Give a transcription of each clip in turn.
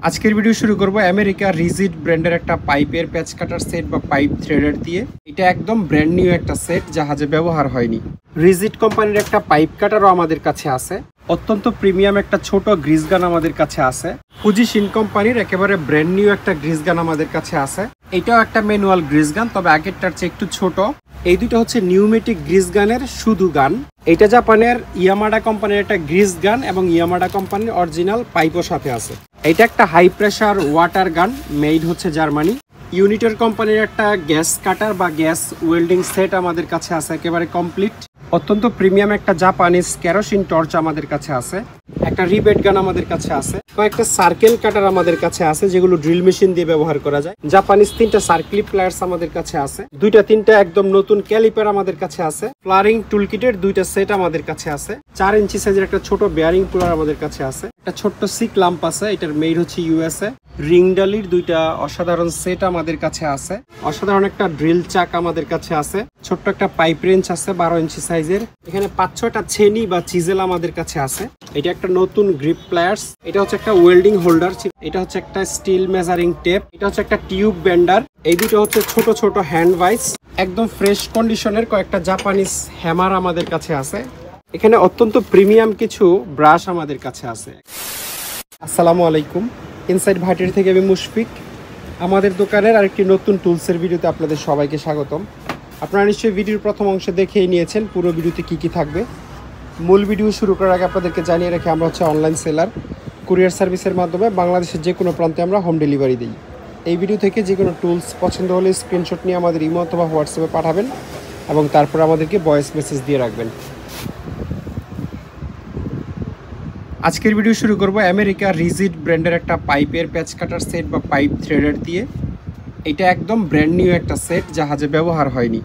আজকের ভিডিও শুরু করব আমেরিকা রিজিড ব্র্যান্ডের একটা পাইপের প্যাচ কাটার সেট বা পাইপ থ্রেডার দিয়ে। এটা একদম ব্র্যান্ড নিউ একটা সেট, জাহাজে ব্যবহার হয়নি। রিজিড কোম্পানির একটা পাইপ কাটারও আমাদের কাছে আছে। অত্যন্ত প্রিমিয়াম একটা ছোট গ্রিজ গান আমাদের কাছে আছে। ফুজিশিন কোম্পানির একেবারে ব্র্যান্ড নিউ একটা গ্রিজ গান আমাদের কাছে আছে। এটাও একটা ম্যানুয়াল গ্রিজ গান, তবে আগেরটার চেয়ে একটু ছোট। এই দুটো হচ্ছে নিউমেটিক গ্রিজ গানের শুধু গান। এটা জাপানের ইয়ামাডা কোম্পানির একটা গ্রিজ গান এবং ইয়ামাডা কোম্পানির অরিজিনাল পাইপও সাথে আছে। এটা একটা হাই প্রেসার ওয়াটার গান, মেড হচ্ছে জার্মানি। ইউনিটর কোম্পানির একটা গ্যাস কাটার বা গ্যাস ওয়েল্ডিং সেট আমাদের কাছে আছে, একেবারে কমপ্লিট। অত্যন্ত প্রিমিয়াম একটা জাপানিজ কেরোসিন টর্চ আমাদের কাছে আছে। একটা রিবেট গান আমাদের কাছে আছে। কয়েকটা সার্কেল কাটার আমাদের কাছে আছে, যেগুলো ড্রিল মেশিন দিয়ে ব্যবহার করা যায়। জাপানিজ 3টা সার্কেল প্লায়ার্স আমাদের কাছে আছে। 2-3টা একদম নতুন ক্যালিপার আমাদের কাছে আছে। ফ্লারিং টুলকিটের 2টা সেট আমাদের কাছে আছে। 4 ইঞ্চি সাইজের একটা ছোট বেয়ারিং পুলার আমাদের কাছে আছে। একটা ছোট্ট সিক ল্যাম্প আছে, এটার মেড হচ্ছে ইউএসএ। রিংডালির 2টা অসাধারণ সেট আমাদের কাছে আছে। অসাধারণ একটা ড্রিল চাক আমাদের কাছে আছে। ছোট্ট একটা পাইপ রেঞ্চ আছে 12 ইঞ্চি সাইজের। এখানে 5-6টা ছেনি বা চিজেল আমাদের কাছে আছে। এটা একটা নতুন গ্রিপ প্লায়ার্স। এটা হচ্ছে একটা ওয়েল্ডিং হোল্ডার। এটা হচ্ছে একটা স্টিল মেজারিং টেপ। এটা হচ্ছে একটা টিউব বেন্ডার। এই দুটো হচ্ছে ছোট ছোট হ্যান্ড ভাইস। একদম ফ্রেশ কন্ডিশনের কয়েকটা জাপানিজ হ্যামার আমাদের কাছে আছে। এখানে অত্যন্ত প্রিমিয়াম কিছু ব্রাশ আমাদের কাছে আছে। আসসালামু আলাইকুম, ইনসাইড ভাটির থেকে আমি মুশফিক। আমাদের দোকানের আরেকটি নতুন টুলসের ভিডিওতে আপনাদের সবাইকে স্বাগতম। আপনারা নিশ্চয়ই ভিডিওর প্রথম অংশে দেখেই নিয়েছেন পুরো ভিডিওতে কি কি থাকবে। মূল ভিডিও শুরু করার আগে আপনাদেরকে জানিয়ে রাখি, আমরা হচ্ছে অনলাইন সেলার। কুরিয়ার সার্ভিসের মাধ্যমে বাংলাদেশের যে কোনো প্রান্তে আমরা হোম ডেলিভারি দিই। এই ভিডিও থেকে যে কোনো টুলস পছন্দ হলে স্ক্রিনশট নিয়ে আমাদের ইমো অথবা হোয়াটসঅ্যাপে পাঠাবেন এবং তারপর আমাদেরকে ভয়েস মেসেজ দিয়ে রাখবেন। আজকের ভিডিও শুরু করব আমেরিকা রিজিড ব্র্যান্ডের একটা পাইপের প্যাচ কাটার সেট বা পাইপ থ্রেডার দিয়ে। এটা একদম ব্র্যান্ড নিউ একটা সেট, জাহাজে ব্যবহার হয়নি।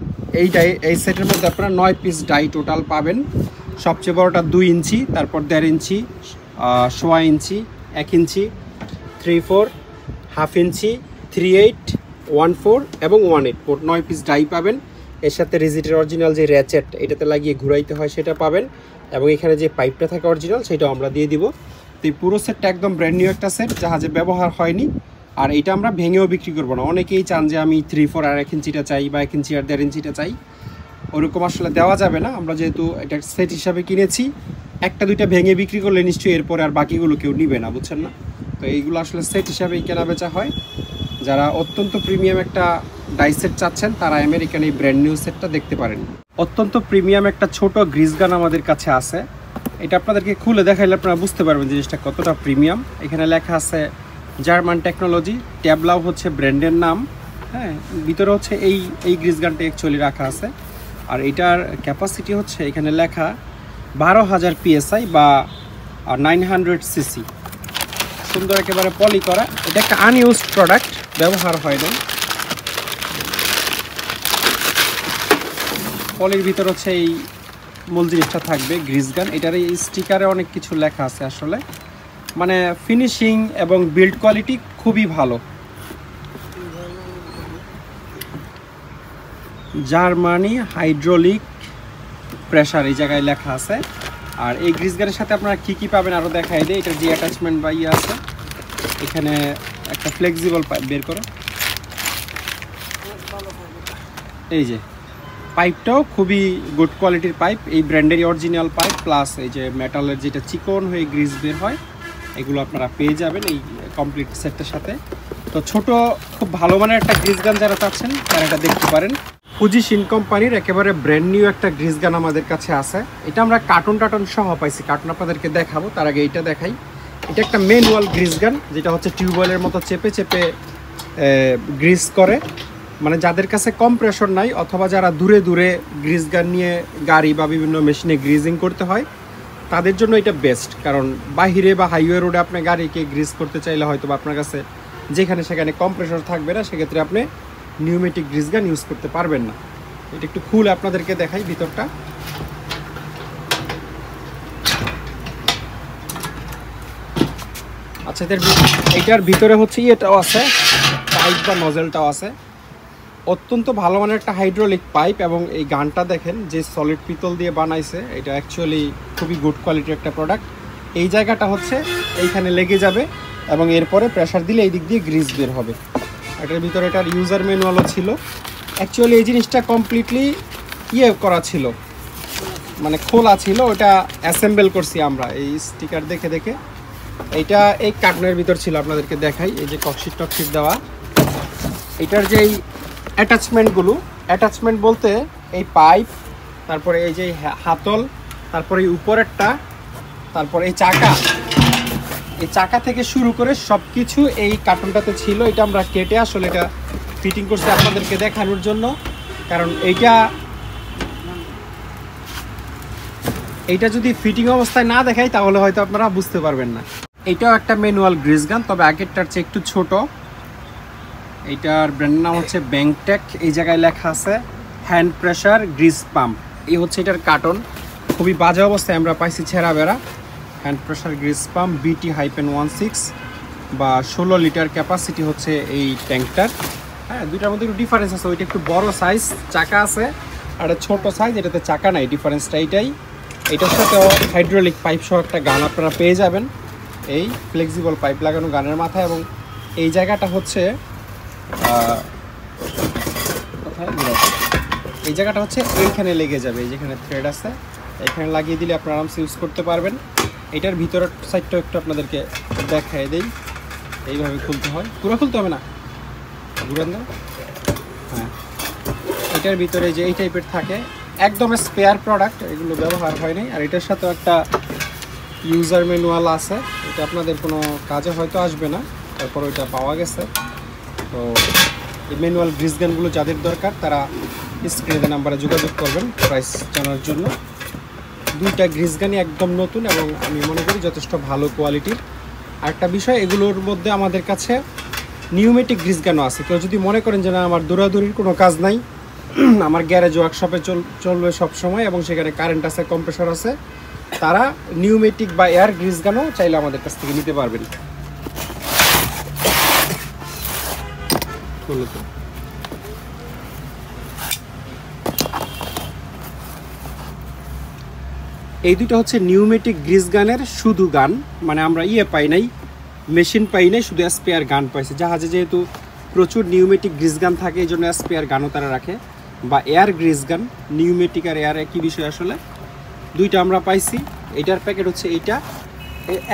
এই সেটের মধ্যে আপনারা 9 পিস ডাই টোটাল পাবেন। সবচেয়ে বড়টা 2 ইঞ্চি, তারপর 1.5 ইঞ্চি, 1.25 ইঞ্চি, 1 ইঞ্চি, 3/4, হাফ ইঞ্চি, 3/8, 1/4 এবং 1/8 মোট 9 পিস ডাই পাবেন। এর সাথে রিজিডের অরিজিনাল যে র্যাচেট এটাতে লাগিয়ে ঘুরাইতে হয় সেটা পাবেন, এবং এখানে যে পাইপটা থাকে অরিজিনাল সেটাও আমরা দিয়ে দিব। তো এই পুরো সেটটা একদম ব্র্যান্ড নিউ একটা সেট, জাহাজে ব্যবহার হয়নি। আর এটা আমরা ভেঙেও বিক্রি করবো না। অনেকেই চান যে আমি 3/4 আর 1 ইঞ্চিটা চাই বা 1 ইঞ্চি আর 1.5 ইঞ্চিটা চাই, ওরকম আসলে দেওয়া যাবে না। আমরা যেহেতু এটা সেট হিসাবে কিনেছি, 1-2টা ভেঙে বিক্রি করলে নিশ্চয়ই এরপরে আর বাকিগুলো কেউ নিবে না, বুঝছেন না? তো এইগুলো আসলে সেট হিসাবেই কেনা বেচা হয়। যারা অত্যন্ত প্রিমিয়াম একটা ডাই সেট চাচ্ছেন তারা আমেরিকান এই ব্র্যান্ড নিউ সেটটা দেখতে পারেন। অত্যন্ত প্রিমিয়াম একটা ছোট গ্রিজ গান আমাদের কাছে আছে। এটা আপনাদেরকে খুলে দেখাইলে আপনারা বুঝতে পারবেন জিনিসটা কতটা প্রিমিয়াম। এখানে লেখা আছে জার্মান টেকনোলজি, ট্যাবলাউ হচ্ছে ব্র্যান্ডের নাম। হ্যাঁ, ভিতরে হচ্ছে এই গ্রিজ গানটা অ্যাকচুয়ালি রাখা আছে। আর এটার ক্যাপাসিটি হচ্ছে এখানে লেখা 12,000 PSI বা 900 সিসি। সুন্দর একেবারে পলি করা। এটা একটা আনইউজড প্রোডাক্ট, ব্যবহার হয় না। পলির ভিতর হচ্ছে এই মূল জিনিসটা থাকবে, গ্রিজ গান। এটার এই স্টিকারে অনেক কিছু লেখা আছে আসলে, মানে ফিনিশিং এবং বিল্ড কোয়ালিটি খুবই ভালো। জার্মানি হাইড্রোলিক প্রেসার এই জায়গায় লেখা আছে। আর এই গ্রিজ গানের সাথে আপনারা কী কী পাবেন আরও দেখাই দেয়। এটার যে অ্যাটাচমেন্ট বা ইয়ে আছে, এখানে একটা ফ্লেক্সিবল পাইপ বের করে। এই যে পাইপটাও খুবই গুড কোয়ালিটির পাইপ, এই ব্র্যান্ডেরই অরিজিনাল পাইপ। প্লাস এই যে মেটালের যেটা চিকন হয়ে গ্রিজ বের হয়, এগুলো আপনারা পেয়ে যাবেন এই কমপ্লিট সেটটার সাথে। তো ছোট খুব ভালো মানের একটা গ্রিজ গান যারা চাচ্ছেন তারা এটা দেখতে পারেন। ফুজিশিন কোম্পানির একেবারে ব্র্যান্ড নিউ একটা গ্রিজ গান আমাদের কাছে আছে। এটা আমরা কার্টুন সহ পাইছি, কার্টুন আপনাদেরকে দেখাবো। তার আগে এইটা দেখাই। এটা একটা ম্যানুয়াল গ্রিজ গান, যেটা হচ্ছে টিউবওয়েলের মতো চেপে চেপে গ্রিজ করে। মানে যাদের কাছে কম্প্রেশন নাই অথবা যারা দূরে দূরে গ্রিজ গান নিয়ে গাড়ি বা বিভিন্ন মেশিনে গ্রিজিং করতে হয়, তাদের জন্য এটা বেস্ট। কারণ বাহিরে বা হাইওয়ে রোডে আপনি গাড়িকে গ্রিজ করতে চাইলে হয়তো বা আপনার কাছে যেখানে সেখানে কম্প্রেশন থাকবে না, সেক্ষেত্রে আপনি নিউমেটিক গ্রিজ গান ইউজ করতে পারবেন না। এটা একটু খুলে আপনাদেরকে দেখাই ভিতরটা। আচ্ছা, এটার ভিতরে হচ্ছে এটাও আছে, পাইপ বা নজেলটাও আছে। অত্যন্ত ভালো মানের একটা হাইড্রোলিক পাইপ, এবং এই গানটা দেখেন যে সলিড পিতল দিয়ে বানাইছে, এটা অ্যাকচুয়ালি খুবই গুড কোয়ালিটির একটা প্রোডাক্ট। এই জায়গাটা হচ্ছে এইখানে লেগে যাবে, এবং এরপরে প্রেসার দিলে এই দিক দিয়ে গ্রিজ বের হবে। এটার ভিতরে এটার ইউজার ম্যানুয়ালও ছিল। অ্যাকচুয়ালি এই জিনিসটা কমপ্লিটলি করা ছিল, মানে খোলা ছিল, ওটা অ্যাসেম্বল করছি আমরা এই স্টিকার দেখে দেখে। এইটা এই কার্টনের ভিতর ছিল, আপনাদেরকে দেখাই। এই যে টকশিট দেওয়া, এটার যে অ্যাটাচমেন্ট বলতে এই পাইপ, তারপরে এই যে হাতল, তারপরে এই উপরেরটা, তারপরে এই চাকা থেকে শুরু করে সব কিছু এই কার্টনটাতে ছিল। এটা আমরা কেটে আসলে এটা ফিটিং করছি আপনাদেরকে দেখানোর জন্য, কারণ এইটা যদি ফিটিং অবস্থায় না দেখাই তাহলে হয়তো আপনারা বুঝতে পারবেন না। এইটাও একটা ম্যানুয়াল গ্রিজ গান, তবে আগেরটার চেয়ে একটু ছোট। এইটার ব্র্যান্ডের নাম হচ্ছে ব্যাংটেক। এই জায়গায় লেখা আছে হ্যান্ড প্রেসার গ্রিজ পাম্প। এই হচ্ছে এটার কার্টন, খুবই বাজে অবস্থায় আমরা পাইছি, ছেঁড়া বেড়া। Hand pressure grease pump BT-16 বা 16 লিটার ক্যাপাসিটি হচ্ছে এই ট্যাঙ্কটার। হ্যাঁ, দুইটার মধ্যে একটু ডিফারেন্স আছে। ওইটা একটু বড় সাইজ চাকা আছে, আর ছোট সাইজ, এটাতে চাকা নাই। ডিফারেন্সটা এইটাই। এটার সাথে হাইড্রোলিক পাইপ সহ একটা গান আপনারা পেয়ে যাবেন, এই ফ্লেক্সিবল পাইপ লাগানো গানের মাথায়। এবং এই জায়গাটা হচ্ছে এইখানে লেগে যাবে, এই যেখানে থ্রেড আছে এখানে লাগিয়ে দিলে আপনারা আরামসে ইউজ করতে পারবেন। এটার ভিতরের সাইডটাও একটু আপনাদেরকে দেখাই দেই। এইভাবে খুলতে হয়, পুরো খুলতে হবে না, ঘুরান দাও। হ্যাঁ, এটার ভিতরে যে এই টাইপের থাকে, একদম স্পেয়ার প্রোডাক্ট, এগুলো ব্যবহার হয় নাই। আর এটার সাথেও একটা ইউজার ম্যানুয়াল আছে, এটা আপনাদের কোনো কাজে হয়তো আসবে না, তারপর ওইটা পাওয়া গেছে। তো এই ম্যানুয়াল গ্রিজ গানগুলো যাদের দরকার তারা স্ক্রিনে নাম্বারে যোগাযোগ করবেন প্রাইস জানার জন্য। দুইটা গ্রিজ গানই একদম নতুন এবং আমি মনে করি যথেষ্ট ভালো কোয়ালিটির। আরেকটা বিষয়, এগুলোর মধ্যে আমাদের কাছে নিউমেটিক গ্রিজ গানও আছে। কেউ যদি মনে করেন যে না আমার দৌড়াদৌড়ির কোনো কাজ নাই, আমার গ্যারেজ ওয়ার্কশপে চলবে সবসময় এবং সেখানে কারেন্ট আছে, কম্প্রেসর আছে, তারা নিউমেটিক বা এয়ার গ্রিজ গানও চাইলে আমাদের কাছ থেকে নিতে পারবেন। এই দুটো হচ্ছে নিউমেটিক গ্রিজ গানের শুধু গান, মানে আমরা পাই নাই, মেশিন পাই নাই, শুধু স্পেয়ার গান পাইছি। জাহাজে যেহেতু প্রচুর নিউমেটিক গ্রিজ গান থাকে, এই জন্য স্পেয়ার গানও তারা রাখে, বা এয়ার গ্রিজ গান। নিউমেটিক আর এয়ার একই বিষয় আসলে। দুইটা আমরা পাইছি। এইটার প্যাকেট হচ্ছে এইটা,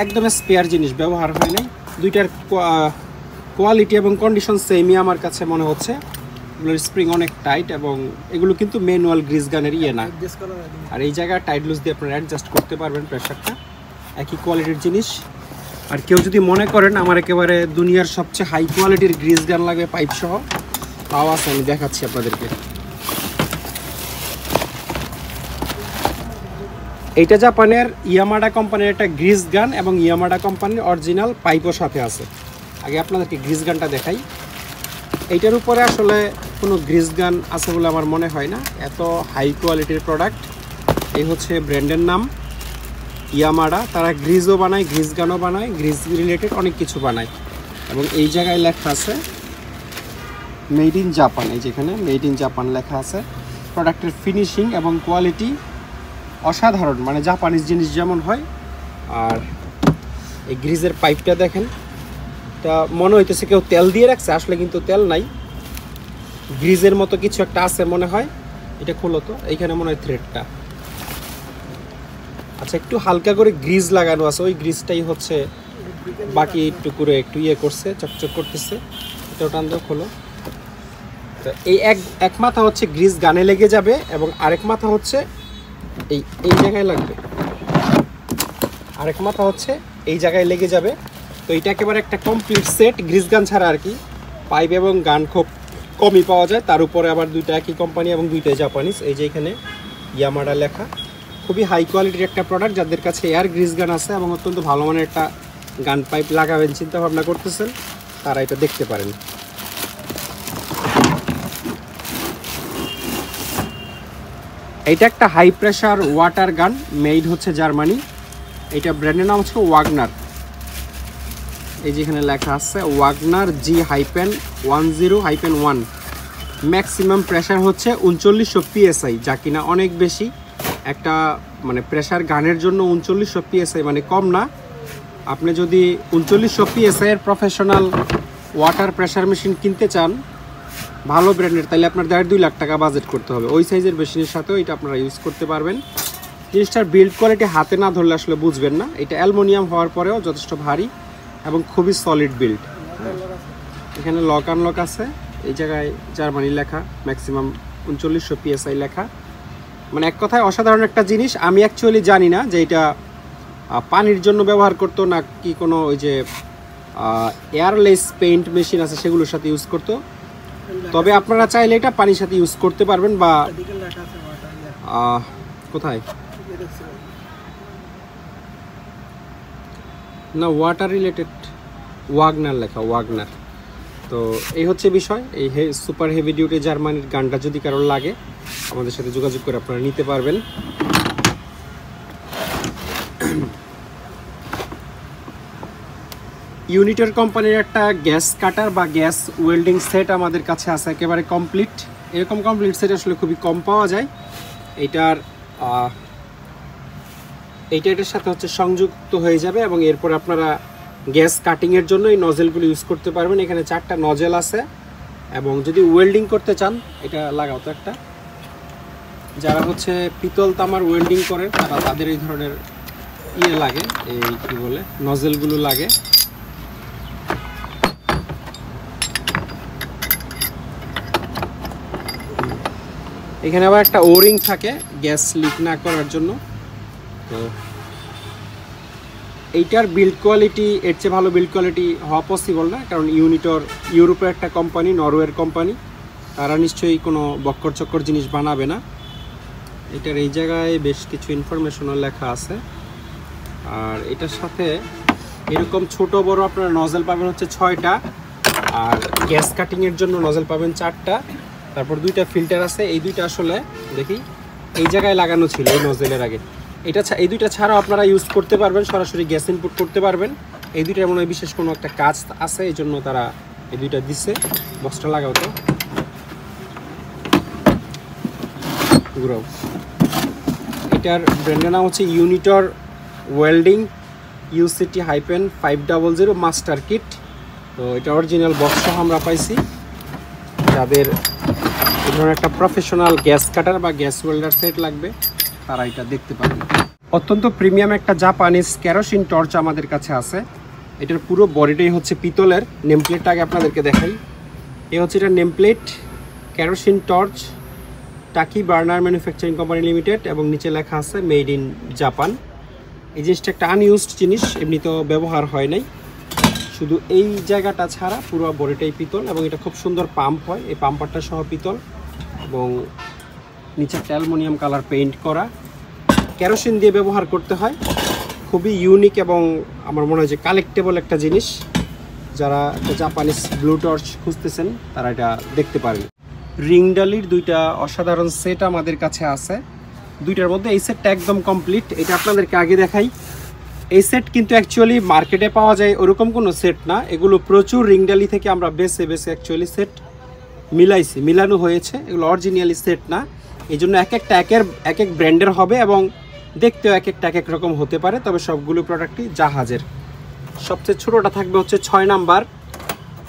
একদম স্পেয়ার জিনিস, ব্যবহার হয় নাই। দুইটার কোয়ালিটি এবং কন্ডিশন সেমই আমার কাছে মনে হচ্ছে। এগুলোর স্প্রিং অনেক টাইট এবং এগুলো কিন্তু ম্যানুয়াল গ্রিজ গানের না। আর এই জায়গায় টাইট লুজ দিয়ে আপনারা অ্যাডজাস্ট করতে পারবেন প্রেসারটা, একই কোয়ালিটির জিনিস। আর কেউ যদি মনে করেন আমার একেবারে দুনিয়ার সবচেয়ে হাই কোয়ালিটির গ্রিজ গান লাগবে পাইপ সহ, তাও আছে, আমি দেখাচ্ছি আপনাদেরকে। এইটা জাপানের ইয়ামাডা কোম্পানির একটা গ্রিজ গান এবং ইয়ামাডা কোম্পানির অরিজিনাল পাইপও সাথে আছে। আগে আপনাদেরকে গ্রিজ গানটা দেখাই। এইটার উপরে আসলে কোনো গ্রিজ গান আছে বলে আমার মনে হয় না, এত হাই কোয়ালিটির প্রোডাক্ট। এই হচ্ছে ব্র্যান্ডের নাম ইয়ামাডা। তারা গ্রিজও বানায়, গ্রিজ গানও বানায়, গ্রিজ রিলেটেড অনেক কিছু বানায়। এবং এই জায়গায় লেখা আছে মেড ইন জাপান। এই যেখানে মেড ইন জাপান লেখা আছে। প্রোডাক্টের ফিনিশিং এবং কোয়ালিটি অসাধারণ, মানে জাপানিজ জিনিস যেমন হয়। আর এই গ্রিজের পাইপটা দেখেন, এটা মনে হইতেছে কেউ তেল দিয়ে রাখছে, আসলে কিন্তু তেল নাই, গ্রিজের মতো কিছু একটা আছে মনে হয়। এটা খোলো তো, এইখানে মনে হয় থ্রেডটা। আচ্ছা, একটু হালকা করে গ্রিজ লাগানো আছে, ওই গ্রিজটাই হচ্ছে বাকি একটু করে একটু করছে, চকচক করতেছে। এটা টান দাও, খোলো। তো এই এক মাথা হচ্ছে গ্রিজ গানে লেগে যাবে এবং আরেক মাথা হচ্ছে এই জায়গায় লাগবে, আরেক মাথা হচ্ছে এই জায়গায় লেগে যাবে। তো এটা একেবারে একটা কমপ্লিট সেট, গ্রিজ গান ছাড়া আর কি। পাইপ এবং গান খুব কমই পাওয়া যায়, তার উপরে আবার দুইটা একই কোম্পানি এবং দুইটাই জাপানিজ। এই যে এখানে ইয়ামাডা লেখা, খুবই হাই কোয়ালিটির একটা প্রোডাক্ট। যাদের কাছে এয়ার গ্রিজ গান আছে এবং অত্যন্ত ভালো মানের একটা গান পাইপ লাগাবেন চিন্তা ভাবনা করতেছেন, তারা এটা দেখতে পারেন। এইটা একটা হাই প্রেশার ওয়াটার গান, মেড হচ্ছে জার্মানি। এটা ব্র্যান্ডের নাম হচ্ছে ওয়াগনার। এই যেখানে লেখা আছে ওয়াগনার G-10-1। ম্যাক্সিমাম প্রেশার হচ্ছে 3900 PSI, যা কিনা অনেক বেশি একটা, মানে প্রেশার গানের জন্য 3900 PSI মানে কম না। আপনি যদি 3900 PSI এর প্রফেশনাল ওয়াটার প্রেসার মেশিন কিনতে চান ভালো ব্র্যান্ডের, তাহলে আপনার 1.5-2 লাখ টাকা বাজেট করতে হবে। ওই সাইজের মেশিনের সাথেও এটা আপনারা ইউজ করতে পারবেন। জিনিসটার বিল্ড কোয়ালিটি হাতে না ধরলে আসলে বুঝবেন না। এটা অ্যালুমিনিয়াম হওয়ার পরেও যথেষ্ট ভারী এবং খুবই সলিড বিল্ড। এখানে লক আনলক আছে, এই জায়গায় জার্মানি লেখা, ম্যাক্সিমাম 3900 PSI লেখা। মানে এক কথায় অসাধারণ একটা জিনিস। আমি অ্যাকচুয়ালি জানি না যে এটা পানির জন্য ব্যবহার করতো না কি কোনো ওই যে এয়ারলেস পেইন্ট মেশিন আছে সেগুলোর সাথে ইউজ করতো। তবে আপনারা চাইলে এটা পানির সাথে ইউজ করতে পারবেন। বা কোথায় না ওয়াটার রিলেটেড ওয়াগনার লেখা, ওয়াগনার। তো এই হচ্ছে বিষয়। এই সুপার হেভি ডিউটি জার্মানির গানটা যদি কারোর লাগে আমাদের সাথে যোগাযোগ করে আপনারা নিতে পারবেন। ইউনিটর কোম্পানির একটা গ্যাস কাটার বা গ্যাস ওয়েল্ডিং সেট আমাদের কাছে আছে একেবারে কমপ্লিট। এরকম কমপ্লিট সেট আসলে খুবই কম পাওয়া যায়। এটার সাথে হচ্ছে সংযুক্ত হয়ে যাবে এবং এরপর আপনারা গ্যাস কাটিংয়ের জন্য এই নজেলগুলো ইউজ করতে পারবেন। এখানে 4টা নজেল আছে এবং যদি ওয়েল্ডিং করতে চান এটা লাগাও তো একটা। যারা হচ্ছে পিতল তামার ওয়েল্ডিং করে তাদের এই ধরনের লাগে, এই কি বলে নজেলগুলো লাগে। এখানে আবার একটা ওরিং থাকে গ্যাস লিক না করার জন্য। তো এইটার বিল্ড কোয়ালিটি এর চেয়ে ভালো বিল্ড কোয়ালিটি হওয়া পসিবল না, কারণ ইউনিটর ইউরোপের একটা কোম্পানি, নরওয়ের কোম্পানি, তারা নিশ্চয়ই কোনো বক্কর চক্কর জিনিস বানাবে না। এটার এই জায়গায় বেশ কিছু ইনফরমেশনও লেখা আছে। আর এটার সাথে এরকম ছোট বড় আপনারা নজেল পাবেন হচ্ছে 6টা, আর গ্যাস কাটিংয়ের জন্য নজেল পাবেন 4টা। তারপর 2টা ফিল্টার আছে। এই 2টা আসলে দেখি এই জায়গায় লাগানো ছিল এই নজেলের আগে। এই 2টা ছাড়াও আপনারা ইউজ করতে পারবেন, সরাসরি গ্যাস ইনপুট করতে পারবেন। এই 2টার মনে হয় বিশেষ কোনো একটা কাজ আছে, এই জন্য তারা এই 2টা দিচ্ছে। বক্সটা লাগাও তো ঘুরাও। এটার ব্র্যান্ডের নাম হচ্ছে ইউনিটর ওয়েল্ডিং UCT-500 মাস্টার কিট। তো এটা অরিজিনাল বক্স আমরা পাইছি। যাদের এই ধরনের একটা প্রফেশনাল গ্যাস কাটার বা গ্যাস ওয়েল্ডার সেট লাগবে তারা এটা দেখতে পাবেন। অত্যন্ত প্রিমিয়াম একটা জাপানিজ কেরোসিন টর্চ আমাদের কাছে আছে। এটার পুরো বডিটাই হচ্ছে পিতলের। নেমপ্লেটটা আগে আপনাদেরকে দেখাই। এই হচ্ছে এটা নেমপ্লেট, কেরোসিন টর্চ, টাকি বার্নার ম্যানুফ্যাকচারিং কোম্পানি লিমিটেড, এবং নিচে লেখা আছে মেড ইন জাপান। এই জিনিসটা একটা আনইউজড জিনিস, এমনি তো ব্যবহার হয় নাই, শুধু এই জায়গাটা ছাড়া পুরো বডিটাই পিতল। এবং এটা খুব সুন্দর পাম্প হয়, এই পাম্পারটা সহ পিতল এবং নিচে অ্যালুমিনিয়াম কালার পেইন্ট করা। কেরোসিন দিয়ে ব্যবহার করতে হয়। খুবই ইউনিক এবং আমার মনে হয় যে কালেক্টেবল একটা জিনিস। যারা জাপানিজ ব্লু টর্চ খুঁজতেছেন তারা এটা দেখতে পারেন। রিংডালির 2টা অসাধারণ সেট আমাদের কাছে আছে। 2টার মধ্যে এই সেটটা একদম কমপ্লিট। এটা আপনাদেরকে আগে দেখাই। এই সেট কিন্তু অ্যাকচুয়ালি মার্কেটে পাওয়া যায় ওরকম কোনো সেট না। এগুলো প্রচুর রিংডালি থেকে আমরা বেছে অ্যাকচুয়ালি সেট মিলানো হয়েছে। এগুলো অরিজিনালি সেট না, এই জন্য এক এক ব্র্যান্ডের হবে এবং দেখতেও এক এক রকম হতে পারে। তবে সবগুলো প্রোডাক্টই জাহাজের। সবচেয়ে ছোটোটা থাকবে হচ্ছে 6 নাম্বার,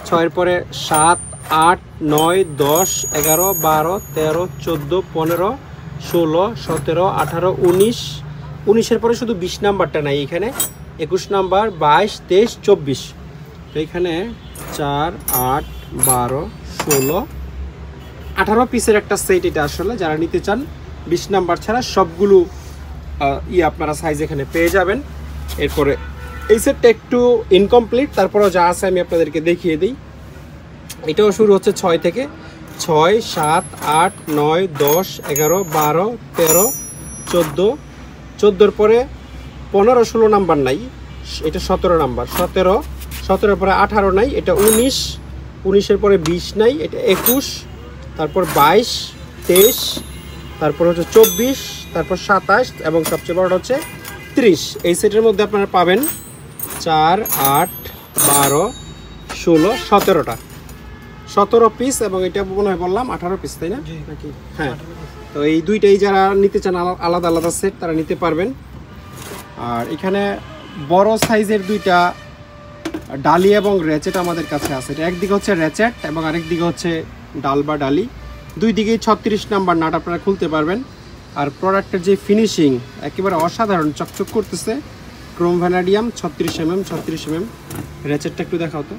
6-এর পরে 7, 8, 9, 10, 11, 12, 13, 14, 15, 16, 17, 18, 19, 19-এর পরে শুধু 20 নাম্বারটা নাই এখানে, 21 নাম্বার, 22, 23, 24। তো এখানে 4, 8, 12, 16, 18 পিসের একটা সেট এটা। আসলে যারা নিতে চান 20 নাম্বার ছাড়া সবগুলো আপনারা সাইজ এখানে পেয়ে যাবেন। এরপরে এই সেটটা একটু ইনকমপ্লিট, তারপরেও যা আছে আমি আপনাদেরকে দেখিয়ে দিই। এটাও শুরু হচ্ছে 6 থেকে, 6, 7, 8, 9, 10, 11, 12, 13, 14, 14-এর পরে 15, 16 নাম্বার নাই, এটা 17 নাম্বার, 17-এর পরে 18 নাই, এটা 19, 19-এর পরে 20 নাই, এটা 21, তারপর 22, 23, তারপর হচ্ছে 24, তারপর 27 এবং সবচেয়ে বড়টা হচ্ছে 30। এই সেটের মধ্যে আপনারা পাবেন 4, 8, 12, 16, 17টা, 17 পিস। এবং এটা মনে হয় বললাম 18 পিস, তাই না নাকি? হ্যাঁ। তো এই 2টাই যারা নিতে চান আলাদা আলাদা সেট তারা নিতে পারবেন। আর এখানে বড় সাইজের দুইটা ডালি এবং র্যাচেট আমাদের কাছে আছে। এটা একদিকে হচ্ছে র্যাচেট এবং আরেক দিকে হচ্ছে ডাল বা ডালি। দুই দিকেই 36 নাম্বার নাট আপনারা খুলতে পারবেন। আর প্রোডাক্টের যে ফিনিশিং একেবারে অসাধারণ, চকচক করতেছে। Chrome vanadium 36 mm 36 mm। র্যাচেটটা একটু দেখাও তো।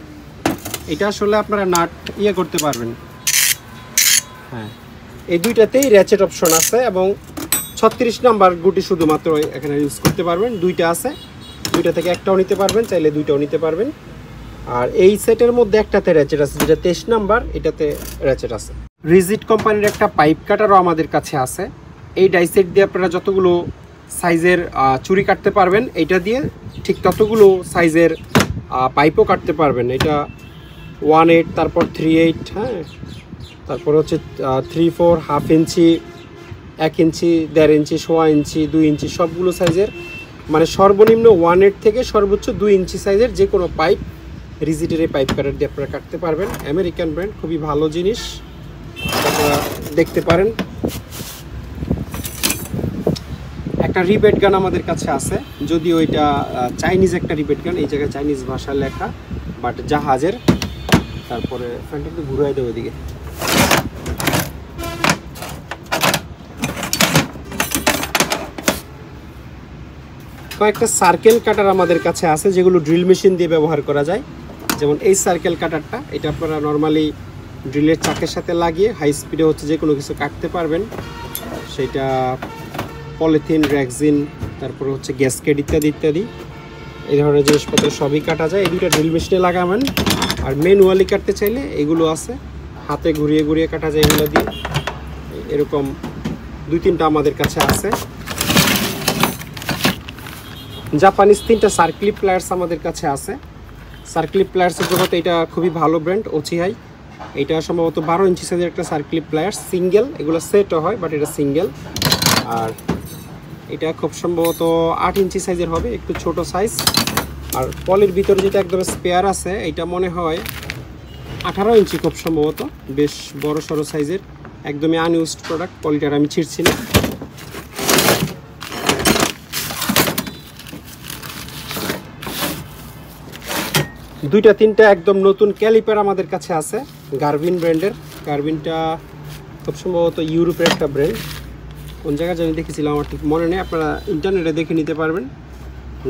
এটা আসলে আপনারা নাট করতে পারবেন। হ্যাঁ, এই দুইটাতেই র্যাচেট অপশন আছে এবং 36 নাম্বার গুটি শুধুমাত্র এখানে ইউজ করতে পারবেন। দুইটা আছে, দুইটা থেকে একটাও নিতে পারবেন, চাইলে দুইটাও নিতে পারবেন। আর এই সেটের মধ্যে একটাতে র্যাচেট আছে, যেটা 23 নাম্বার, এটাতে র্যাচেট আছে। রিজিড কোম্পানির একটা পাইপ কাটারও আমাদের কাছে আছে। এই ডাইসেট দিয়ে আপনারা যতগুলো সাইজের চুড়ি কাটতে পারবেন, এটা দিয়ে ঠিক ততগুলো সাইজের পাইপও কাটতে পারবেন। এটা 1/8, তারপর 3/8, হ্যাঁ, তারপর হচ্ছে 3/4, হাফ ইঞ্চি, 1 ইঞ্চি, 1.5 ইঞ্চি, 1.5 ইঞ্চি, 2 ইঞ্চি, সবগুলো সাইজের, মানে সর্বনিম্ন 1/8 থেকে সর্বোচ্চ 2 ইঞ্চি সাইজের যে কোনো পাইপ রিজিডের এই পাইপ কাটার দিয়ে আপনারা কাটতে পারবেন। আমেরিকান ব্র্যান্ড, খুবই ভালো জিনিস, আপনারা দেখতে পারেন। একটা রিবেট গান আমাদের কাছে আছে, যদিও এটা চাইনিজ একটা রিবেট গান, এই জায়গায় চাইনিজ ভাষা লেখা, বাট জাহাজের। তারপরে ফ্যানটা একটু ঘুরাই দেবো এদিকে। কয়েকটা সার্কেল কাটার আমাদের কাছে আছে, যেগুলো ড্রিল মেশিন দিয়ে ব্যবহার করা যায়। যেমন এই সার্কেল কাটারটা, এটা আপনারা নর্মালি ড্রিলের চাকের সাথে লাগিয়ে হাই স্পিডে হচ্ছে যে কোনো কিছু কাটতে পারবেন। সেটা পলিথিন, রেক্সিন, তারপরে হচ্ছে গ্যাসকেট ইত্যাদি ইত্যাদি, এই ধরনের জিনিসপত্র সবই কাটা যায়। এই দুটো ড্রিল মেশিনে লাগাবেন। আর ম্যানুয়ালি কাটতে চাইলে এগুলো আছে, হাতে ঘুরিয়ে ঘুরিয়ে কাটা যায় এগুলো দিয়ে। এরকম 2-3টা আমাদের কাছে আছে। জাপানিজ 3টা সার্কেল প্লায়ার্স আমাদের কাছে আছে। সার্কেল প্লায়ার্সের জগতে এটা খুবই ভালো ব্র্যান্ড, ওচিহাই। এটা সম্ভবত 12 ইঞ্চি সাইজের একটা সার্কেল প্লায়ার্স, সিঙ্গেল। এগুলো সেটও হয়, বাট এটা সিঙ্গেল। আর এটা খুব সম্ভবত 8 ইঞ্চি সাইজের হবে, একটু ছোট সাইজ। আর পলির ভিতরে যেটা একদম স্পেয়ার আছে, এটা মনে হয় 18 ইঞ্চি খুব সম্ভবত, বেশ বড় সড়ো সাইজের, একদমই আনইউজড প্রোডাক্ট। পলিটার আমি ছিঁড়ছি না। দুইটা 3টা একদম নতুন ক্যালিপার আমাদের কাছে আছে, গার্ভিন ব্র্যান্ডের। গার্ভিনটা খুব সম্ভবত ইউরোপের একটা ব্র্যান্ড, কোন জায়গায় জানি দেখেছিলাম, আমার ঠিক মনে নেই, আপনারা ইন্টারনেটে দেখে নিতে পারবেন।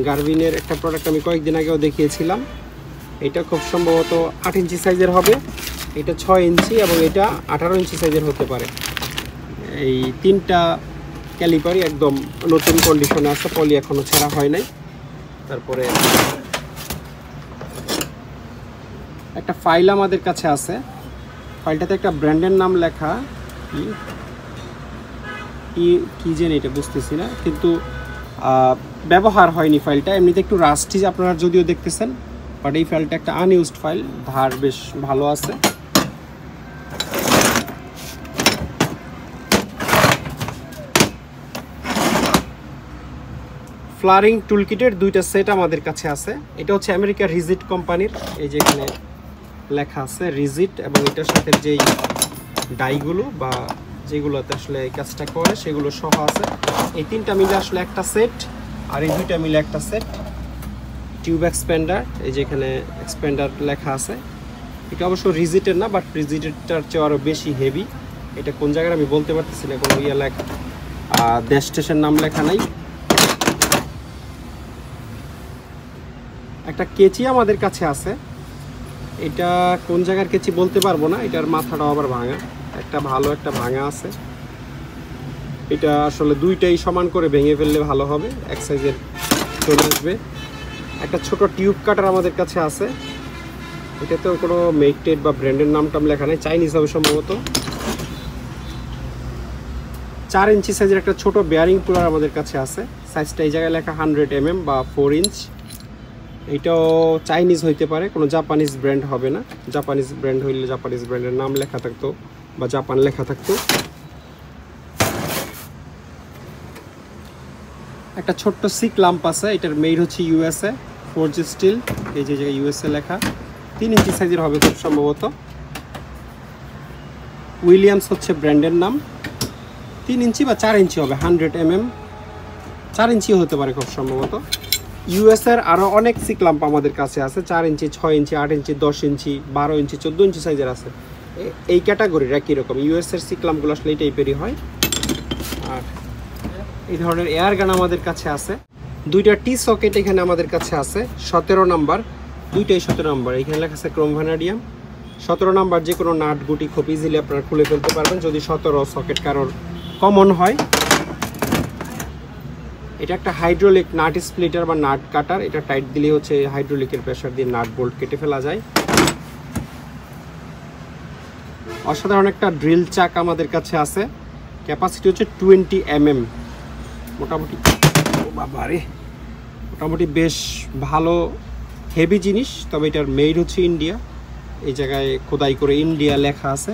গার্ভিনের একটা প্রোডাক্ট আমি কয়েকদিন আগেও দেখিয়েছিলাম। এটা খুব সম্ভবত 8 ইঞ্চি সাইজের হবে, এটা 6 ইঞ্চি এবং এটা 18 ইঞ্চি সাইজের হতে পারে। এই 3টা ক্যালিপারই একদম নতুন কন্ডিশনে আছে, পলি এখনও ছেঁড়া হয় নাই। তারপরে একটা ফাইল আমাদের কাছে আছে, ফাইলটাতে একটা ব্র্যান্ডের নাম লেখা, কি যেন এটা বুঝতেছি না, কিন্তু ব্যবহার হয়নি ফাইলটা। এমনিতে একটু রাস্টি আপনারা যদিও দেখতেছেন, বাট এই ফাইলটা একটা আনইউজড ফাইল, ধার বেশ ভালো আছে। ফ্লারিং টুলকিটের 2টা সেট আমাদের কাছে আছে। এটা হচ্ছে আমেরিকার রিজিড কোম্পানির, এই যে এখানে লেখা আছে রিজিড, এবং এটার সাথে যেই ডাইগুলো বা যেগুলোতে আসলে এই কাজটা করে সেগুলো সহ আছে। এই 3টা মিলে আসলে একটা সেট, আর এই 2টা মিলে একটা সেট। টিউব এক্সপ্যান্ডার, এই যে এখানে এক্সপ্যান্ডার লেখা আছে। এটা অবশ্য রিজিটের না, বাট রিজিটেরটার চেয়ে আরও বেশি হেভি। এটা কোন জায়গায় আমি বলতে পারতেছি না, কোনো লেখা, ডেস্টিনেশন নাম লেখা নাই। একটা কেচি আমাদের কাছে আছে, এটা কোন জায়গার কেচি বলতে পারবো না, এটার মাথাটাও আবার ভাঙা, একটা ভালো একটা ভাঙা আছে। এটা আসলে দুইটাই সমান করে ভেঙে ফেললে ভালো হবে, এক সাইজের চলে আসবে। একটা ছোট টিউব কাটার আমাদের কাছে আছে, এটাতেও কোনো মেকটেড বা ব্র্যান্ডের নাম টাম লেখা নেই, চাইনিজ হবে সম্ভবত। 4 ইঞ্চি সাইজের একটা ছোট বেয়ারিং পুলার আমাদের কাছে আছে, সাইজটা এই জায়গায় লেখা 100 mm বা 4 ইঞ্চ। এইটাও চাইনিজ হইতে পারে, কোনো জাপানিজ ব্র্যান্ড হবে না। জাপানিজ ব্র্যান্ড হইলে জাপানিজ ব্র্যান্ডের নাম লেখা থাকতো বা জাপান লেখা থাকতো। একটা ছোট্ট সিক লাম্প আছে, এটার মেড হচ্ছে ইউএসএ, ফোর্জ স্টিল, এই যে জায়গায় ইউএসএ লেখা। 3 ইঞ্চি সাইজের হবে খুব সম্ভবত। উইলিয়ামস হচ্ছে ব্র্যান্ডের নাম। 3 ইঞ্চি বা 4 ইঞ্চি হবে, 100 mm, 4 ইঞ্চিও হতে পারে খুব সম্ভবত। ইউএস এর আরও অনেক সি ক্লাম্প আমাদের কাছে আছে, 4 ইঞ্চি, 6 ইঞ্চি, 8 ইঞ্চি, 10 ইঞ্চি, 12 ইঞ্চি, 14 ইঞ্চি সাইজের আছে। এই ক্যাটাগরির একই রকম ইউএস এর সি ক্লাম্পগুলো আসলে এই টাইপেরই হয়। আর এই ধরনের এয়ার গান আমাদের কাছে আছে। দুইটা টি সকেট এখানে আমাদের কাছে আছে, 17 নাম্বার, দুইটাই 17 নাম্বার। এখানে লেখা আছে ক্রোম ভ্যানাডিয়াম। 17 নাম্বার যে কোনো নাট গুটি খুব ইজিলি আপনারা খুলে ফেলতে পারবেন যদি 17 সকেট কারোর কমন হয়। এটা একটা হাইড্রোলিক নাট স্প্লিটার বা নাট কাটার। এটা টাইট দিলে হচ্ছে হাইড্রোলিকের প্রেসার দিয়ে নাট বোল্ট কেটে ফেলা যায়। অসাধারণ একটা ড্রিল চাক আমাদের কাছে আছে, ক্যাপাসিটি হচ্ছে 20 mm। মোটামুটি বাবারে, মোটামুটি বেশ ভালো হেভি জিনিস। তবে এটার মেড হচ্ছে ইন্ডিয়া, এই জায়গায় খোদাই করে ইন্ডিয়া লেখা আছে।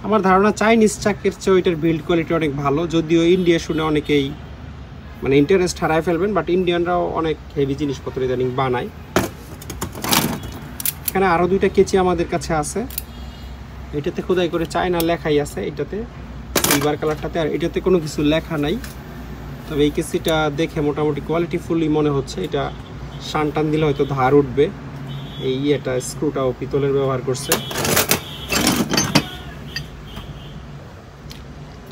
আমার ধারণা চাইনিজ চাকের চেয়ে এটার বিল্ড কোয়ালিটি অনেক ভালো, যদিও ইন্ডিয়া শুনে অনেকেই মানে ইন্টারেস্ট হারায় ফেলবেন, বাট ইন্ডিয়ানরাও অনেক হেভি জিনিসপত্র ইদানিং বানায়। এখানে আরও দুইটা কেচি আমাদের কাছে আছে, এটাতে খোদাই করে চায়না লেখাই আছে, এটাতে সিলভার কালারটাতে, আর এটাতে কোনো কিছু লেখা নাই। তবে এই কেসিটা দেখে মোটামুটি কোয়ালিটিফুলি মনে হচ্ছে। এটা শান টান দিলে হয়তো ধার উঠবে। এই এটা স্ক্রুটাও পিতলের ব্যবহার করছে।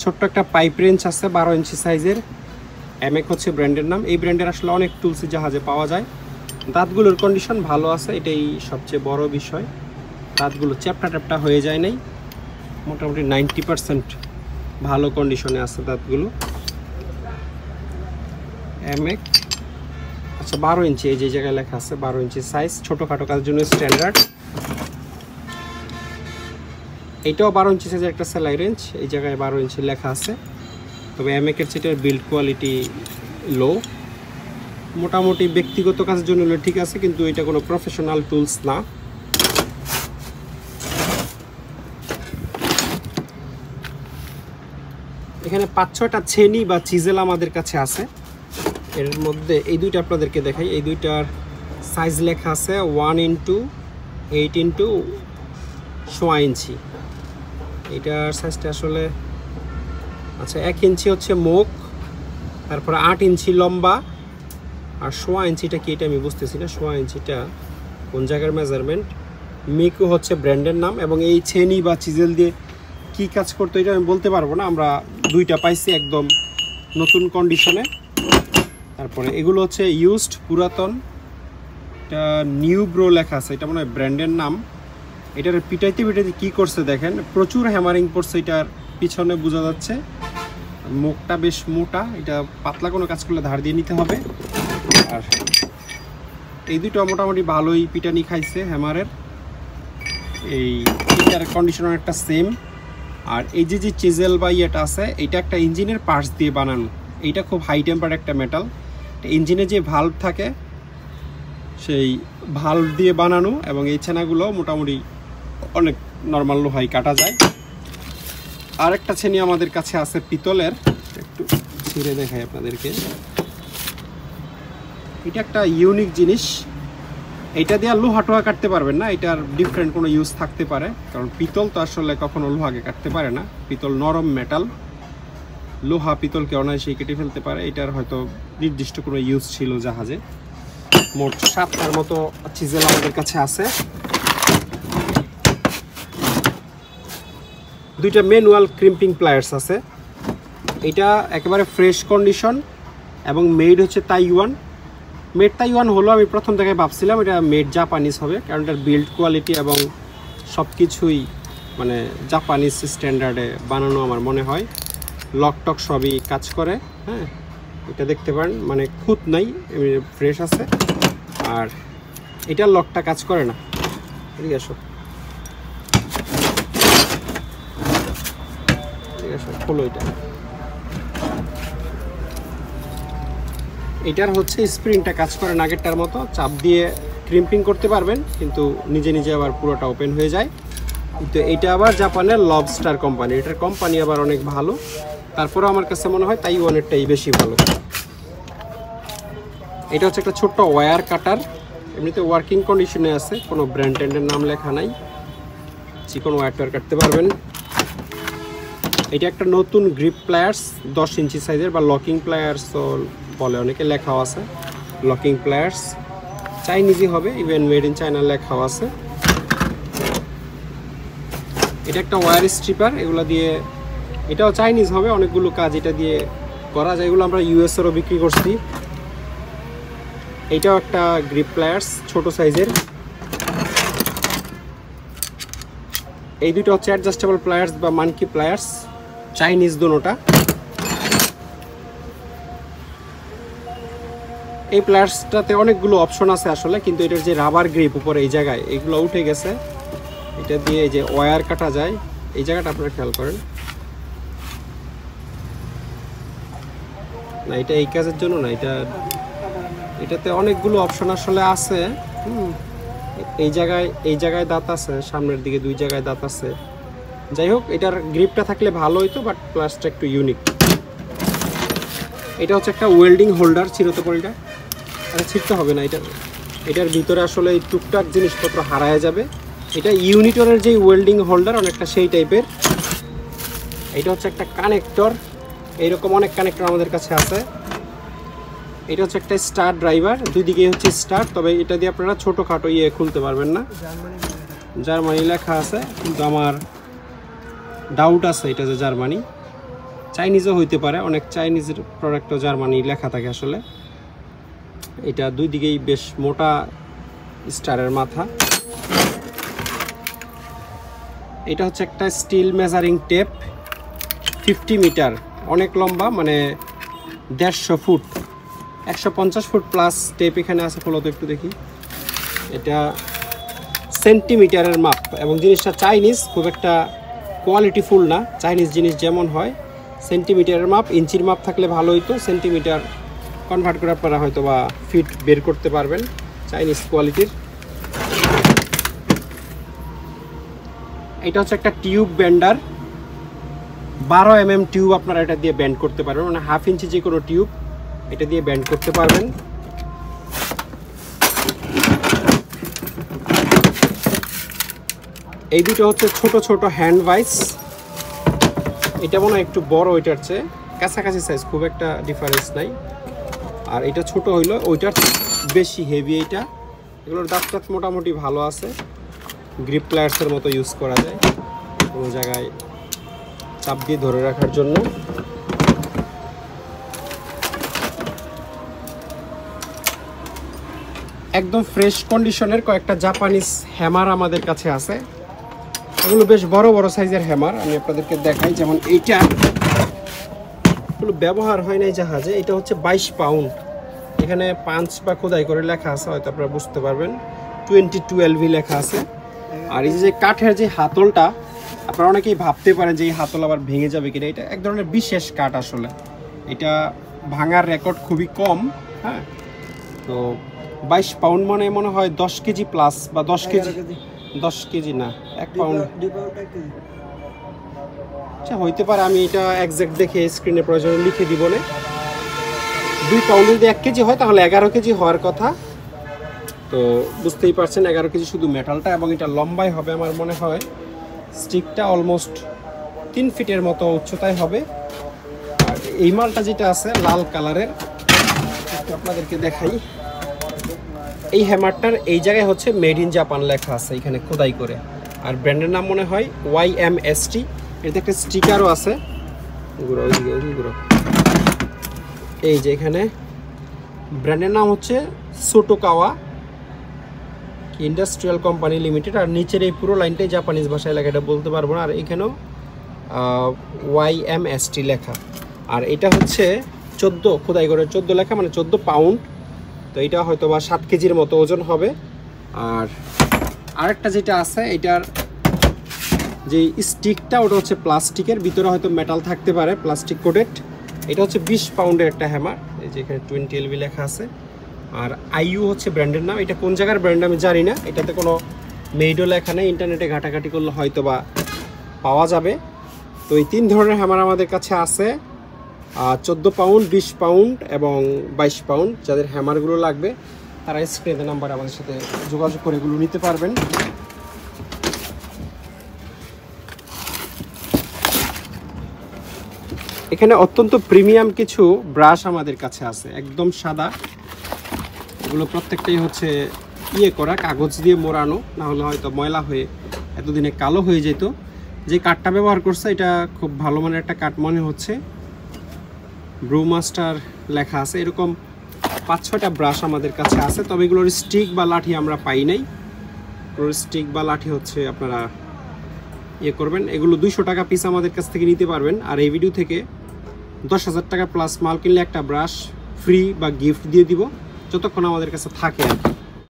ছোট্ট একটা পাইপ রেঞ্চ আছে 12 ইঞ্চি সাইজের, এমএক হচ্ছে ব্র্যান্ডের নাম। এই ব্র্যান্ডের আসলে অনেক টুলসই জাহাজে পাওয়া যায়। দাঁতগুলোর কন্ডিশন ভালো আছে, এটাই সবচেয়ে বড় বিষয়। দাঁতগুলো চ্যাপটা ট্যাপটা হয়ে যায় নাই, মোটামুটি 90% ভালো কন্ডিশনে আছে দাঁতগুলো। এমএক, আচ্ছা 12 ইঞ্চি, এই যে জায়গায় লেখা আছে 12 ইঞ্চি সাইজ, ছোটোখাটো কাজের জন্য স্ট্যান্ডার্ড। এইটাও 12 ইঞ্চি সাইজের একটা সেলাই রেঞ্জ, এই জায়গায় 12 ইঞ্চি লেখা আছে। তবে এমএকের সেটার বিল্ড কোয়ালিটি লো। মোটামুটি ব্যক্তিগত কাজের জন্য ঠিক আছে, কিন্তু এটা কোনো প্রফেশনাল টুলস না। এখানে 5-6টা ছেনি বা চিজেল আমাদের কাছে আছে। এর মধ্যে এই দুইটা আপনাদেরকে দেখাই। এই দুইটার সাইজ লেখা আছে 1x8x1 ইঞ্চি। এইটার সাইজটা আসলে আচ্ছা 1 ইঞ্চি হচ্ছে মুখ, তারপরে 8 ইঞ্চি লম্বা, আর 1.5 ইঞ্চিটা কি এটা আমি বুঝতেছি না। 1.5 ইঞ্চিটা কোন জায়গার মেজারমেন্ট। মিকু হচ্ছে ব্র্যান্ডের নাম, এবং এই ছেনি বা চিজেল দিয়ে কি কাজ করতো এটা আমি বলতে পারবো না। আমরা দুইটা পাইছি একদম নতুন কন্ডিশনে। তারপরে এগুলো হচ্ছে ইউজড, পুরাতন। এটা নিউ ব্রো লেখা আছে, এটা মনে হয় ব্র্যান্ডের নাম। এটার পিটাইতে পিটাইতে কী করছে দেখেন, প্রচুর হ্যামারিং পড়ছে, এটার পিছনে বোঝা যাচ্ছে। মুখটা বেশ মোটা, এটা পাতলা কোনো কাজ করলে ধার দিয়ে নিতে হবে। আর এই দুটো মোটামুটি ভালোই পিটানি খাইছে হ্যামারের। এই এটার কন্ডিশন একটা সেম। আর এই যে যে চিজেল বা ইয়েটা আছে, এটা একটা ইঞ্জিনের পার্টস দিয়ে বানানো। এইটা খুব হাই টেম্পার একটা মেটাল। ইঞ্জিনে যে ভাল্ব থাকে সেই ভাল্ব দিয়ে বানানো, এবং এই ছেনাগুলো মোটামুটি অনেক নর্মাল লোহাই কাটা যায়। আর একটা ছেনি আমাদের কাছে আছে পিতলের, একটু ছিঁড়ে দেখাই আপনাদেরকে। এটা একটা ইউনিক জিনিস, এটা দিয়ে লোহা টোহা কাটতে পারবেন না, এটার ডিফারেন্ট কোনো ইউজ থাকতে পারে, কারণ পিতল তো আসলে কখনো লোহাকে কাটতে পারে না। পিতল নরম মেটাল, লোহা পিতলকে অনায়াসেই কেটে ফেলতে পারে। এটার হয়তো নির্দিষ্ট কোনো ইউজ ছিল জাহাজে। মোট 7টার মতো চিজেল আমাদের কাছে আছে। দুইটা ম্যানুয়াল ক্রিম্পিং প্লায়ার্স আছে। এটা একেবারে ফ্রেশ কন্ডিশন এবং মেড হচ্ছে তাইওয়ান। মেড তাইওয়ান হলো, আমি প্রথম থেকে ভাবছিলাম এটা মেড জাপানিজ হবে, কারণ এটার বিল্ড কোয়ালিটি এবং সব কিছুই মানে জাপানিজ স্ট্যান্ডার্ডে বানানো আমার মনে হয়। লক টক সবই কাজ করে। হ্যাঁ, এটা দেখতে পারেন মানে খুঁত নাই, ফ্রেশ আছে। আর এটার লকটা কাজ করে না। ঠিক আছে, খোলো। এটার হচ্ছে স্প্রিংটা কাজ করে নাগেরটার মতো, চাপ দিয়ে ক্রিম্পিং করতে পারবেন, কিন্তু নিজে নিজে আবার পুরোটা ওপেন হয়ে যায়। কিন্তু এটা আবার জাপানের লবস্টার কোম্পানি, এটার কোম্পানি আবার অনেক ভালো। তারপরে আমার কাছে মনে হয় তাইওয়ানেরটাই বেশি ভালো। এটা হচ্ছে একটা ছোট্ট ওয়্যার কাটার, এমনিতে ওয়ার্কিং কন্ডিশনে আছে, কোনো ব্র্যান্ড ট্যান্ডের নাম লেখা নাই। চিকন ওয়্যার টোয়ার কাটতে পারবেন। এটা একটা নতুন গ্রিপ প্লায়ার্স 10 ইঞ্চি সাইজের, বা লকিং প্লায়ার্স বলে অনেকে, লেখাও আছে। লকিং প্লেয়ার্স, চাইনিজই হবে, ইভেন মেড ইন চায়না লেখাও আছে। এটা একটা ওয়্যার স্ট্রিপার, এগুলো দিয়ে, এটাও চাইনিজ হবে, অনেকগুলো কাজ এটা দিয়ে করা যায়। এগুলো আমরা ইউএসএরও বিক্রি করছি। এটাও একটা গ্রিপ প্লেয়ার্স, ছোট সাইজের। এই দুটো হচ্ছে অ্যাডজাস্টেবল প্লেয়ার্স বা মানকি প্লেয়ার্স, চাইনিজ দুটোটা। এই প্লেয়ার্সটাতে অনেকগুলো অপশন আছে আসলে, কিন্তু এটার যে রাবার গ্রিপ উপরে এই জায়গায় এগুলো উঠে গেছে। এটা দিয়ে যে ওয়্যার কাটা যায়, এই জায়গাটা আপনারা খেয়াল করেন না, এটা এই কাজের জন্য না, এটাতে অনেকগুলো অপশন আসলে আছে। এই জায়গায় দাঁত আছে, সামনের দিকে 2 জায়গায় দাঁত আছে। যাই হোক, এটার গ্রিপটা থাকলে ভালো হইতো, বাট প্লাসটা একটু ইউনিক। এটা হচ্ছে একটা ওয়েল্ডিং হোল্ডার, ছিঁড়তে পড়িটা ছিঁড়তে হবে না। এটার ভিতরে আসলে এই টুকটাক জিনিসপত্র হারায় যাবে। এটা ইউনিটরের যে ওয়েল্ডিং হোল্ডার অনেকটা সেই টাইপের। এটা হচ্ছে একটা কানেক্টর, এইরকম অনেক কানেক্টর আমাদের কাছে আছে। এটা হচ্ছে একটা স্টার ড্রাইভার, 2 দিকে হচ্ছে স্টার, তবে এটা দিয়ে আপনারা ছোটোখাটো খুলতে পারবেন না। জার্মানি লেখা আছে, কিন্তু আমার ডাউট আছে এটা যে জার্মানি, চাইনিজও হইতে পারে, অনেক চাইনিজের প্রোডাক্টও জার্মানি লেখা থাকে আসলে। এটা 2 দিকেই বেশ মোটা স্টারের মাথা। এটা হচ্ছে একটা স্টিল মেজারিং টেপ, 50 মিটার, অনেক লম্বা, মানে 150 ফুট, 150 ফুট প্লাস টেপ এখানে আছে। ফলত একটু দেখি, এটা সেন্টিমিটারের মাপ, এবং জিনিসটা চাইনিজ, খুব একটা কোয়ালিটিফুল না। চাইনিজ জিনিস যেমন হয় সেন্টিমিটারের মাপ, ইঞ্চির মাপ থাকলে ভালো হইতো, সেন্টিমিটার কনভার্ট করে আপনারা হয়তো বা ফিট বের করতে পারবেন চাইনিজ কোয়ালিটির। এটা হচ্ছে একটা টিউব বেন্ডার, 12 mm টিউব আপনারা এটা দিয়ে ব্যান্ড করতে পারবেন, মানে 1/2 ইঞ্চি যে কোনো টিউব এটা দিয়ে ব্যান্ড করতে পারবেন। এই দুটো হচ্ছে ছোট ছোট হ্যান্ড ভাইস, এটা মনে হয় একটু বড়, ওইটার চেয়ে কাছাকাছি সাইজ, খুব একটা ডিফারেন্স নাই। আর এটা ছোট হইলো, ওইটার বেশি হেভি। এগুলোর দাঁত মোটামুটি ভালো আছে, গ্রিপ প্লেয়ার্সের মতো ইউজ করা যায়, কোনো জায়গায় চাপ দিয়ে ধরে রাখার জন্য। একদম ফ্রেশ কন্ডিশনের কয়েকটা জাপানিজ হ্যামার আমাদের কাছে আছে। এগুলো বেশ বড় বড় সাইজের হ্যামার, আমি আপনাদেরকে দেখাই। যেমন এইটা, এগুলো ব্যবহার হয় নাই জাহাজে। এটা হচ্ছে 22 পাউন্ড, এখানে পাঞ্চ বা খোদাই করে লেখা আছে, হয়তো আপনারা বুঝতে পারবেন, 2012 লেখা আছে। আর এই যে কাঠের যে হাতলটা, আপনারা অনেকেই ভাবতে পারেন যে এই হাতল আবার ভেঙে যাবে কিনা, এটা এক ধরনের বিশেষ কাঠ আসলে, এটা ভাঙার রেকর্ড খুবই কম। হ্যাঁ, তো 22 পাউন্ড মানে মনে হয় 10 কেজি প্লাস, বা 10 কেজি না, 1 পাউন্ড, আচ্ছা হইতে পারে, আমি এটা একজ্যাক্ট দেখে স্ক্রিনে প্রয়োজনে লিখে দিব না। 2 পাউন্ড যদি 1 কেজি হয় তাহলে 11 কেজি হওয়ার কথা। তো বুঝতেই পারছেন 11 কেজি শুধু মেটালটা, এবং এটা লম্বাই হবে আমার মনে হয়, স্টিকটা অলমোস্ট 3 ফিটের মতো উচ্চতায় হবে। আর এই মালটা যেটা আছে লাল কালারের, একটু আপনাদেরকে দেখাই। এই হ্যামারটার এই জায়গায় হচ্ছে মেড ইন জাপান লেখা আছে এখানে খোদাই করে, আর ব্র্যান্ডের নাম মনে হয় YMST। এতে একটা স্টিকারও আছে, এই যে এখানে ব্র্যান্ডের নাম হচ্ছে সোটোকাওয়া ইন্ডাস্ট্রিয়াল কোম্পানি লিমিটেড। আর নিচের এই পুরো লাইনটাই জাপানিজ ভাষায় লেখা, এটা বলতে পারবো না। আর এখানেও YMST লেখা। আর এটা হচ্ছে 14 খোদাই করে 14 লেখা, মানে 14 পাউন্ড। তো এটা হয়তো বা 7 কেজির মতো ওজন হবে। আর আরেকটা যেটা আছে, এটার যে স্টিকটা, ওটা হচ্ছে প্লাস্টিকের, ভিতরে হয়তো মেটাল থাকতে পারে, প্লাস্টিক কোটেড। এটা হচ্ছে 20 পাউন্ডের একটা হ্যামার, এই যে এখানে 20 LB লেখা আছে। আর IU হচ্ছে ব্র্যান্ডের নাম। এটা কোন জায়গার ব্র্যান্ড আমি জানি না, এটাতে কোনো মেডও লেখা নেই, ইন্টারনেটে ঘাটাঘাটি করলে হয়তো বা পাওয়া যাবে। তো এই 3 ধরনের হ্যামার আমাদের কাছে আছে, 14 পাউন্ড, 20 পাউন্ড এবং 22 পাউন্ড। যাদের হ্যামারগুলো লাগবে তারা স্ক্রিনে নাম্বার আমাদের সাথে যোগাযোগ করে এগুলো নিতে পারবেন। এখানে অত্যন্ত প্রিমিয়াম কিছু ব্রাশ আমাদের কাছে আছে, একদম সাদা, এগুলো প্রত্যেকটাই হচ্ছে ইয়ে করা, কাগজ দিয়ে মোড়ানো, না হলে হয়তো ময়লা হয়ে এতদিনে কালো হয়ে যেত। যে কাঠটা ব্যবহার করছে এটা খুব ভালো মানের একটা কাঠ মনে হচ্ছে, ব্রুমাস্টার লেখা আছে। এরকম 5-6টা ব্রাশ আমাদের কাছে আছে, তবে এগুলোর স্টিক বা লাঠি আমরা পাই নাই। স্টিক বা লাঠি হচ্ছে আপনারা ইয়ে করবেন। এগুলো 200 টাকা পিস আমাদের কাছ থেকে নিতে পারবেন। আর এই ভিডিও থেকে 10,000 টাকা প্লাস মাল কিনলে একটা ব্রাশ ফ্রি বা গিফট দিয়ে দিব, যতক্ষণ আমাদের কাছে থাকে আর কি।